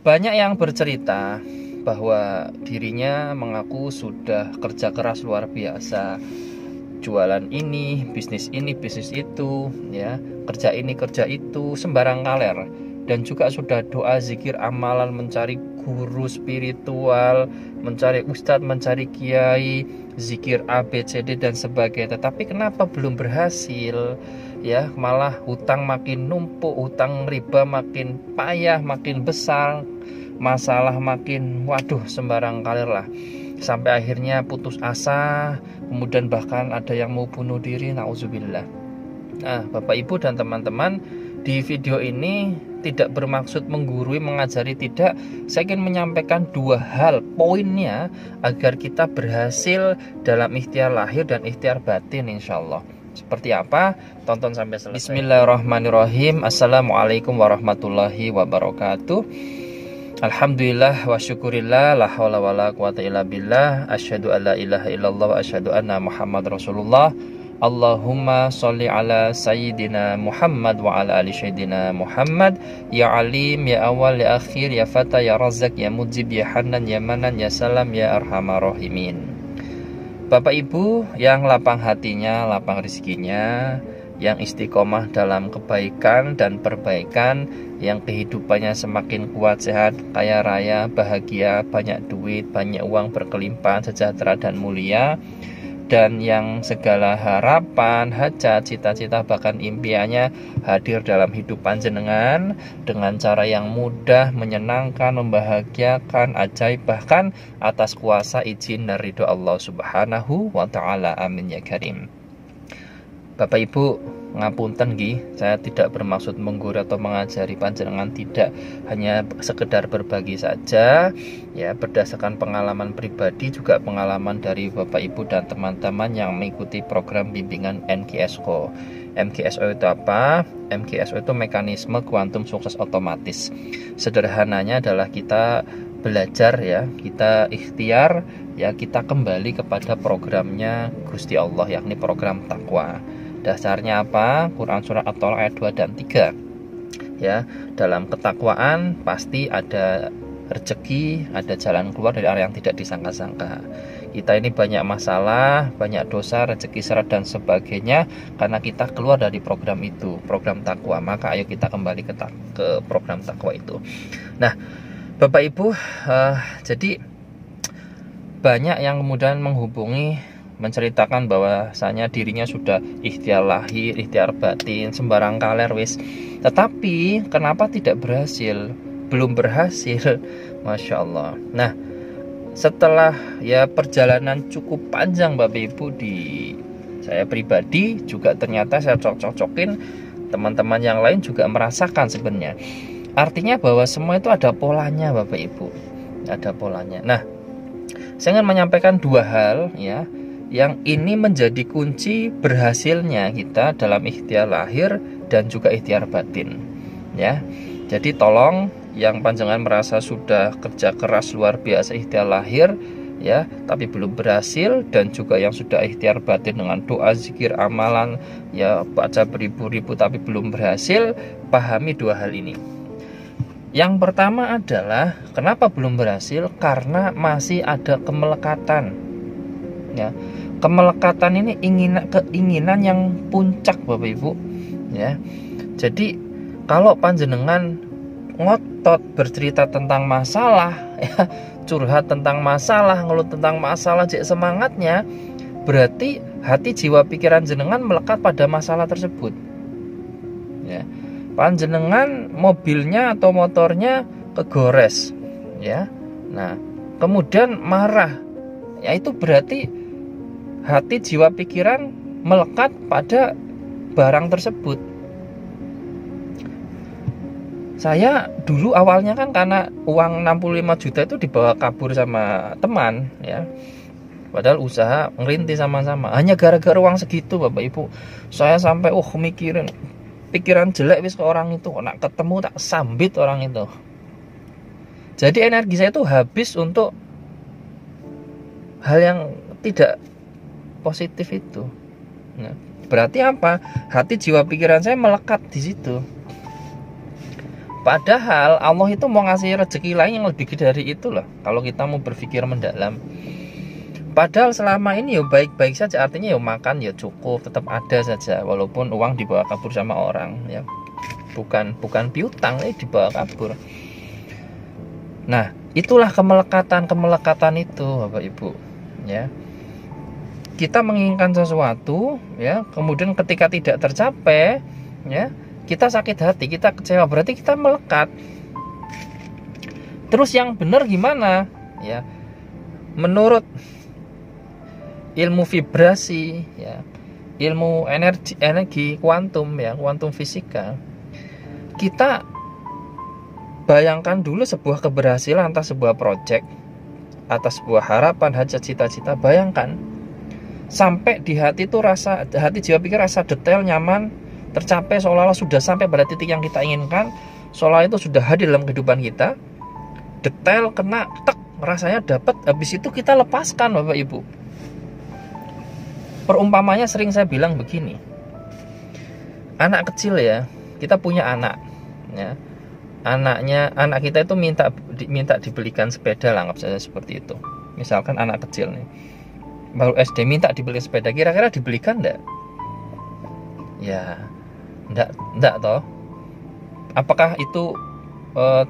Banyak yang bercerita bahwa dirinya mengaku sudah kerja keras luar biasa, jualan ini, bisnis itu, ya, kerja ini, kerja itu, sembarang kaler. Dan juga sudah doa, zikir, amalan, mencari guru spiritual, mencari ustadz, mencari kiai, zikir A, B, C, D dan sebagainya. Tetapi kenapa belum berhasil? Ya, malah hutang makin numpuk, hutang riba makin payah, makin besar, masalah makin waduh sembarang kalir lah. Sampai akhirnya putus asa, kemudian bahkan ada yang mau bunuh diri, nauzubillah. Nah, Bapak Ibu dan teman-teman, di video ini tidak bermaksud menggurui, mengajari, tidak. Saya ingin menyampaikan dua hal poinnya agar kita berhasil dalam ikhtiar lahir dan ikhtiar batin insyaallah. Seperti apa? Tonton sampai selesai. Bismillahirrahmanirrahim. Assalamualaikum warahmatullahi wabarakatuh. Alhamdulillah wa syukurillah, la haula wala quwata illa billah, asyhadu alla ilaha illallah wa asyhadu anna Muhammad Rasulullah. Allahumma sholli ala sayyidina Muhammad wa ala ali sayyidina Muhammad. Ya alim, ya awal, ya akhir, ya fata, ya razak, ya mujib, ya hanan, ya manan, ya salam, ya arhamar rahimin. Bapak Ibu yang lapang hatinya, lapang rezekinya, yang istiqomah dalam kebaikan dan perbaikan, yang kehidupannya semakin kuat, sehat, kaya raya, bahagia, banyak duit, banyak uang, berkelimpahan, sejahtera dan mulia, dan yang segala harapan, hajat, cita-cita, bahkan impiannya hadir dalam hidup panjenengan dengan cara yang mudah, menyenangkan, membahagiakan, ajaib, bahkan atas kuasa, izin dan ridho Allah Subhanahu wa Ta'ala. Amin ya karim. Bapak Ibu, ngapunten nggih, saya tidak bermaksud menggurui atau mengajari panjenengan, tidak, hanya sekedar berbagi saja ya, berdasarkan pengalaman pribadi, juga pengalaman dari Bapak Ibu dan teman-teman yang mengikuti program bimbingan MKSO. MKSO itu apa? MKSO itu mekanisme kuantum sukses otomatis. Sederhananya adalah kita belajar ya, kita ikhtiar ya, kita kembali kepada programnya Gusti Allah, yakni program takwa. Dasarnya apa? Quran surah At-Tolak ayat 2 dan 3. Ya, dalam ketakwaan pasti ada rezeki, ada jalan keluar dari area yang tidak disangka-sangka. Kita ini banyak masalah, banyak dosa, rezeki syarat dan sebagainya karena kita keluar dari program itu, program takwa. Maka ayo kita kembali ke program takwa itu. Nah, Bapak Ibu, jadi banyak yang kemudian menghubungi, menceritakan bahwasanya dirinya sudah ikhtiar lahir, ikhtiar batin, sembarang kaler wis. Tetapi kenapa tidak berhasil? Belum berhasil, Masya Allah. Nah, setelah ya perjalanan cukup panjang Bapak Ibu, di saya pribadi juga ternyata saya cocok-cocokin, teman-teman yang lain juga merasakan sebenarnya. Artinya bahwa semua itu ada polanya Bapak Ibu, ada polanya. Nah, saya ingin menyampaikan dua hal ya, yang ini menjadi kunci berhasilnya kita dalam ikhtiar lahir dan juga ikhtiar batin ya. Jadi tolong yang panjenengan merasa sudah kerja keras luar biasa ikhtiar lahir ya, tapi belum berhasil, dan juga yang sudah ikhtiar batin dengan doa, zikir, amalan ya, baca beribu-ribu tapi belum berhasil, pahami dua hal ini. Yang pertama adalah kenapa belum berhasil? Karena masih ada kemelekatan ya. Kemelekatan ini keinginan yang puncak Bapak Ibu ya. Jadi kalau panjenengan ngotot bercerita tentang masalah ya, curhat tentang masalah, ngeluh tentang masalah, cek semangatnya, berarti hati, jiwa, pikiran jenengan melekat pada masalah tersebut ya. Panjenengan mobilnya atau motornya kegores ya. Nah, kemudian marah ya, itu berarti hati, jiwa, pikiran melekat pada barang tersebut. Saya dulu awalnya kan karena uang 65 juta itu dibawa kabur sama teman ya. Padahal usaha ngerintis sama-sama. Hanya gara-gara uang segitu Bapak Ibu, saya sampai mikirin, pikiran jelek wis ke orang itu, nak ketemu tak sambit orang itu. Jadi energi saya itu habis untuk hal yang tidak positif itu. Nah, berarti apa? Hati, jiwa, pikiran saya melekat di situ. Padahal Allah itu mau ngasih rezeki lain yang lebih gede dari itu loh, kalau kita mau berpikir mendalam. Padahal selama ini ya baik-baik saja, artinya ya makan ya cukup, tetap ada saja, walaupun uang dibawa kabur sama orang ya. Bukan piutang, dibawa kabur. Nah, itulah kemelekatan itu, Bapak Ibu, ya. Kita menginginkan sesuatu, ya, kemudian ketika tidak tercapai, ya, kita sakit hati, kita kecewa, berarti kita melekat. Terus yang benar gimana? Ya, menurut ilmu vibrasi, ya, ilmu energi kuantum, ya, kuantum fisika, kita bayangkan dulu sebuah keberhasilan atas sebuah proyek, atas sebuah harapan, hajat, cita-cita. Bayangkan sampai di hati itu rasa, hati jiwa pikir rasa detail, nyaman, tercapai, seolah-olah sudah sampai pada titik yang kita inginkan, seolah itu sudah hadir dalam kehidupan kita, detail, kena, tek, rasanya dapat. Habis itu kita lepaskan, Bapak Ibu. Perumpamanya sering saya bilang begini, anak kecil ya, kita punya anak, ya, anak kita itu minta dibelikan sepeda lah, anggap saja seperti itu. Misalkan anak kecil nih, baru SD, minta dibeli sepeda, kira-kira dibelikan enggak? Ya, enggak toh. Apakah itu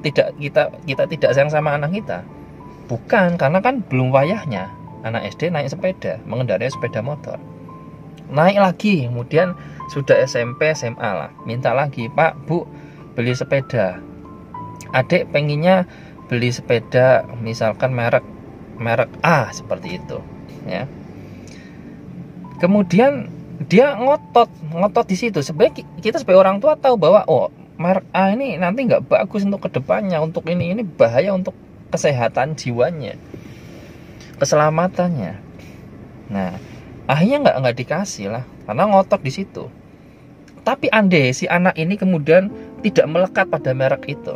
kita tidak sayang sama anak kita? Bukan, karena kan belum wayahnya anak SD naik sepeda, mengendarai sepeda motor. Naik lagi, kemudian sudah SMP, SMA lah, minta lagi, Pak, Bu, beli sepeda. Adik pengennya beli sepeda, misalkan merek A, seperti itu, ya. Kemudian dia ngotot di situ. Sebenarnya kita sebagai orang tua tahu bahwa merek A ini nanti nggak bagus untuk kedepannya, untuk ini bahaya untuk kesehatan jiwanya, keselamatannya. Nah, akhirnya nggak dikasih lah, karena ngotot di situ. Tapi andai si anak ini kemudian tidak melekat pada merek itu,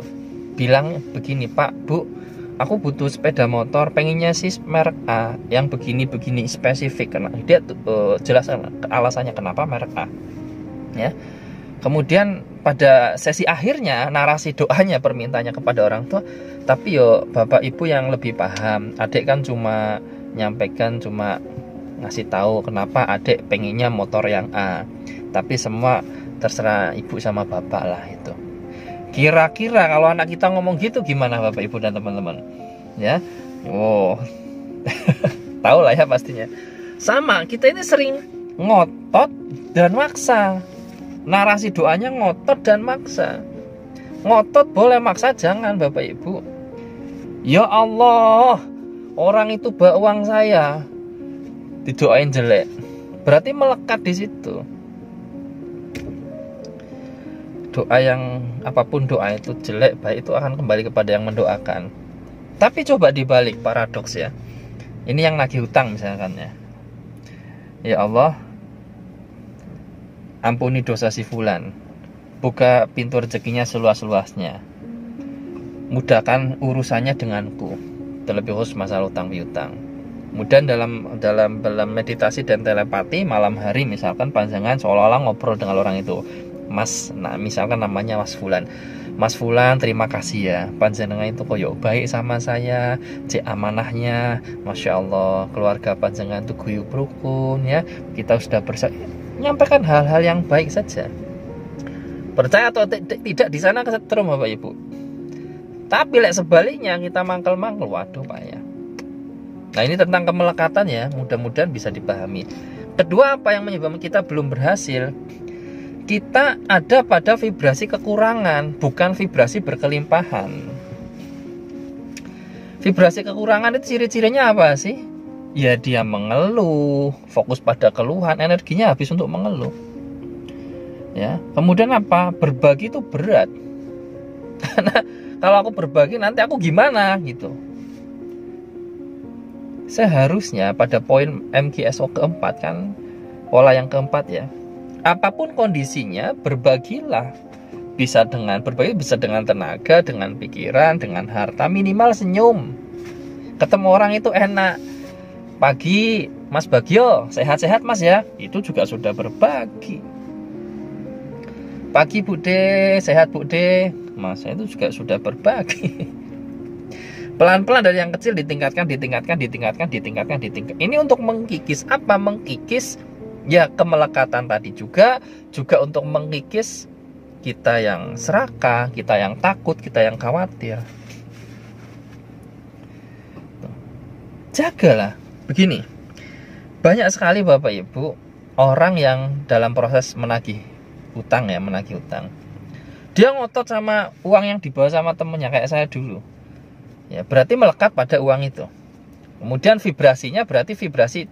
bilang begini, Pak, Bu, aku butuh sepeda motor, pengennya sih merek A, yang begini spesifik. Karena dia jelaskan alasannya kenapa merek A, ya. Kemudian pada sesi akhirnya narasi doanya, permintaannya kepada orang tua, tapi bapak ibu yang lebih paham. Adik kan cuma nyampaikan, cuma ngasih tahu kenapa adik pengennya motor yang A, tapi semua terserah ibu sama bapak lah itu. Kira-kira kalau anak kita ngomong gitu gimana Bapak Ibu dan teman-teman? Ya. Tahu lah ya pastinya. Sama, kita ini sering ngotot dan maksa. Narasi doanya ngotot dan maksa. Ngotot boleh, maksa jangan, Bapak Ibu. Ya Allah, orang itu bawa uang saya, didoain jelek, berarti melekat di situ. Doa yang apapun doa itu jelek baik itu akan kembali kepada yang mendoakan. Tapi coba dibalik, paradoks ya. Ini yang nagih hutang misalkan ya. Ya Allah, ampuni dosa si fulan, buka pintu rezekinya seluas-luasnya, mudahkan urusannya denganku, terlebih khusus masalah utang piutang. Kemudian dalam meditasi dan telepati malam hari misalkan panjangan seolah-olah ngobrol dengan orang itu. Mas, nah misalkan namanya Mas Fulan. Mas Fulan, terima kasih ya, panjenengan itu koyo baik sama saya, cek amanahnya, Masya Allah, keluarga panjenengan itu guyub rukun ya, kita sudah nyampaikan hal-hal yang baik saja. Percaya atau tidak, di sana kesetrum Bapak Ibu. Tapi sebaliknya kita mangkel-mangkel, waduh Pak ya. Nah ini tentang kemelekatan ya, mudah-mudahan bisa dipahami. Kedua, apa yang menyebabkan kita belum berhasil? Kita ada pada vibrasi kekurangan, bukan vibrasi berkelimpahan. Vibrasi kekurangan itu ciri-cirinya apa sih? Ya dia mengeluh, fokus pada keluhan, energinya habis untuk mengeluh. Ya, kemudian apa? Berbagi itu berat. Karena kalau aku berbagi nanti aku gimana gitu. Seharusnya pada poin MGSO keempat kan, pola yang keempat ya. Apapun kondisinya, berbagilah. Berbagi bisa dengan tenaga, dengan pikiran, dengan harta, minimal senyum. Ketemu orang itu enak. Pagi, Mas Bagio, sehat-sehat Mas ya. Itu juga sudah berbagi. Pagi Bude, sehat Bude. masa itu juga sudah berbagi. Pelan-pelan dari yang kecil ditingkatkan. Ini untuk mengkikis apa? Mengkikis ya kemelekatan tadi juga untuk mengkikis kita yang serakah, kita yang takut, kita yang khawatir. Jagalah. Begini, banyak sekali Bapak Ibu orang yang dalam proses menagih utang. Dia ngotot sama uang yang dibawa sama temennya, kayak saya dulu. Ya, berarti melekat pada uang itu. Kemudian vibrasinya berarti vibrasi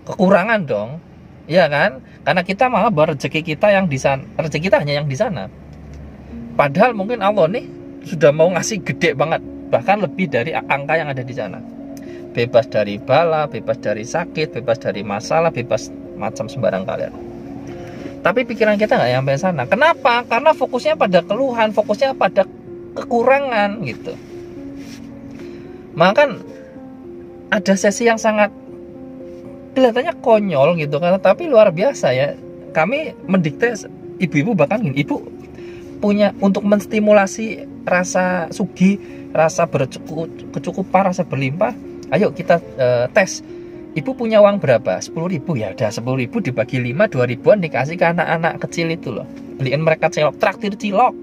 kekurangan dong. Iya kan? Karena kita malah bawa rezeki kita yang di sana, rezeki kita hanya yang di sana. Padahal mungkin Allah nih sudah mau ngasih gede banget, bahkan lebih dari angka yang ada di sana. Bebas dari bala, bebas dari sakit, bebas dari masalah, bebas macam sembarang kalian. Tapi pikiran kita nggak sampai sana. Kenapa? Karena fokusnya pada keluhan, fokusnya pada kekurangan gitu. Maka kan ada sesi yang sangat kelihatannya konyol gitu kan, tapi luar biasa ya. Kami mendikte ibu-ibu, bahkan gini, ibu punya untuk menstimulasi rasa sugih, rasa berkecukupan, rasa berlimpah. Ayo kita tes. Ibu punya uang berapa? 10.000 ya. Udah 10.000 dibagi 5, 2.000-an dikasih ke anak-anak kecil itu loh. Beliin mereka cilok, traktir cilok.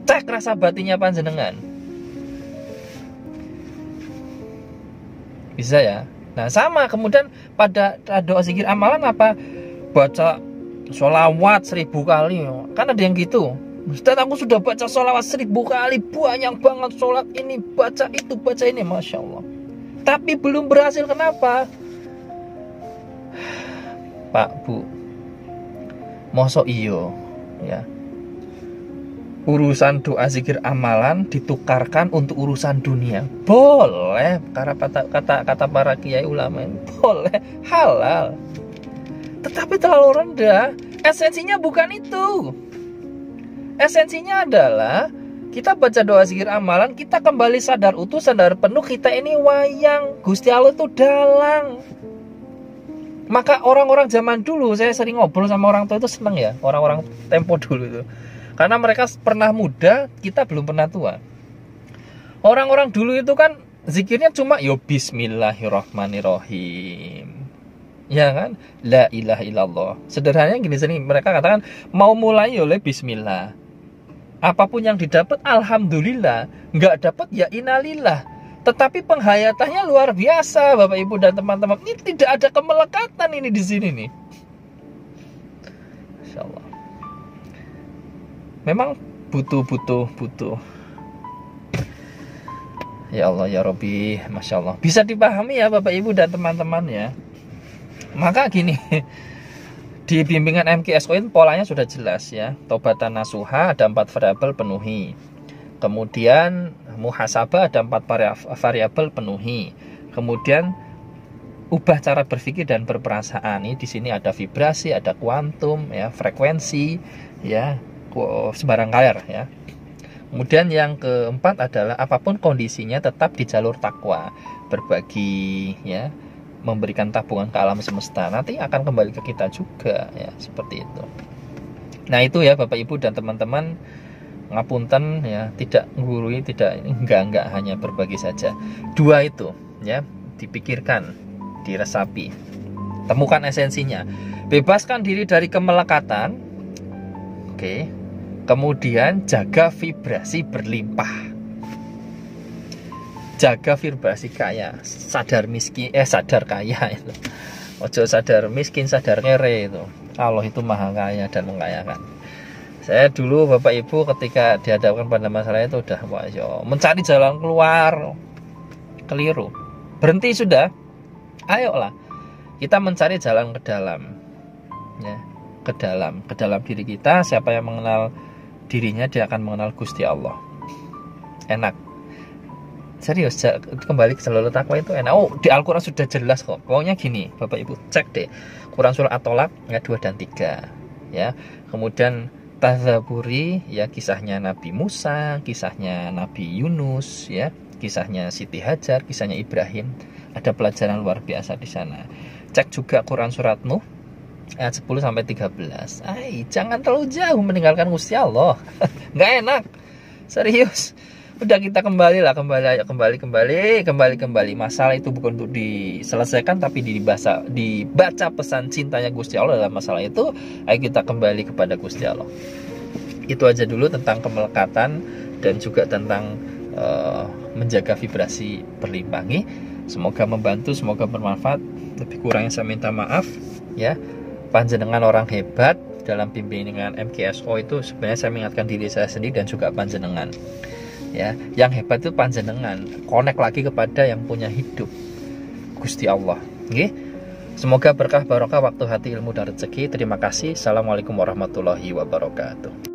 Cek rasa batinnya panjenengan. Bisa ya. Nah sama kemudian pada doa zikir amalan apa? Baca sholawat 1000 kali. Kan ada yang gitu. Ustaz, aku sudah baca sholawat 1000 kali, banyak banget sholat ini, baca itu, baca ini, Masya Allah. Tapi belum berhasil, kenapa? Pak, Bu, mosok iyo ya, urusan doa zikir amalan ditukarkan untuk urusan dunia? Boleh, karena kata para kiai ulama, boleh, halal. Tetapi terlalu rendah. Esensinya bukan itu. Esensinya adalah kita baca doa zikir amalan, kita kembali sadar utuh, sadar penuh, kita ini wayang, Gusti Allah itu dalang. Maka orang-orang zaman dulu, saya sering ngobrol sama orang tua itu seneng ya, orang-orang tempo dulu itu. Karena mereka pernah muda, kita belum pernah tua. Orang-orang dulu itu kan zikirnya cuma yo bismillahirrahmanirrahim. Ya kan? La ilaha illallah. Sederhananya gini sini, mereka katakan mau mulai oleh bismillah. Apapun yang didapat alhamdulillah, nggak dapat ya innalillah. Tetapi penghayatannya luar biasa Bapak Ibu dan teman-teman. Ini tidak ada kemelekatan ini di sini nih. Insyaallah. Memang butuh. Ya Allah ya Rabbi, Masya Allah. Bisa dipahami ya Bapak Ibu dan teman-teman ya. Maka gini, di bimbingan MKSO ini polanya sudah jelas ya. Taubatan nasuha ada 4 variabel penuhi. Kemudian muhasabah ada 4 variabel penuhi. Kemudian ubah cara berpikir dan berperasaan. Ini di sini ada vibrasi, ada kuantum ya, frekuensi ya, sembarang layar ya. Kemudian yang keempat adalah apapun kondisinya tetap di jalur takwa, berbagi ya, memberikan tabungan ke alam semesta, nanti akan kembali ke kita juga ya, seperti itu. Nah itu ya Bapak Ibu dan teman-teman, ngapunten ya, tidak menggurui, tidak, enggak hanya berbagi saja. 2 itu ya, dipikirkan, diresapi, temukan esensinya, bebaskan diri dari kemelekatan. Oke. Kemudian jaga vibrasi berlimpah. Jaga vibrasi kaya, sadar miskin, sadar kaya itu. Ojo sadar miskin, sadar ngere itu. Allah itu maha kaya dan mengayakan. Saya dulu Bapak Ibu ketika dihadapkan pada masalah itu udah mencari jalan keluar, keliru. Berhenti sudah. Ayolah. Kita mencari jalan ke dalam. Ya, ke dalam diri kita. Siapa yang mengenal dirinya, dia akan mengenal Gusti Allah. Enak. Serius, kembali ke jalur takwa itu enak. Oh, di Al-Quran sudah jelas kok. Pokoknya gini, Bapak Ibu, cek deh Quran surah At-Tolak ayat 2 dan 3 ya. Kemudian Tazaburi ya, kisahnya Nabi Musa, kisahnya Nabi Yunus ya, kisahnya Siti Hajar, kisahnya Ibrahim. Ada pelajaran luar biasa di sana. Cek juga Quran surat Nuh ayat 10 sampai 13. Jangan terlalu jauh meninggalkan Gusti Allah. Nggak enak. Serius. Udah kita kembali lah, kembali. Masalah itu bukan untuk diselesaikan, tapi dibaca pesan cintanya Gusti Allah dalam masalah itu. Ayo kita kembali kepada Gusti Allah. Itu aja dulu tentang kemelekatan dan juga tentang menjaga vibrasi berlimbangi. Semoga membantu, semoga bermanfaat. Lebih kurangnya saya minta maaf ya. Panjenengan orang hebat dalam bimbingan MKSO itu sebenarnya saya mengingatkan diri saya sendiri dan juga panjenengan. Ya, yang hebat itu panjenengan, connect lagi kepada yang punya hidup, Gusti Allah. Oke? Semoga berkah barokah waktu, hati, ilmu dan rezeki. Terima kasih. Assalamualaikum warahmatullahi wabarakatuh.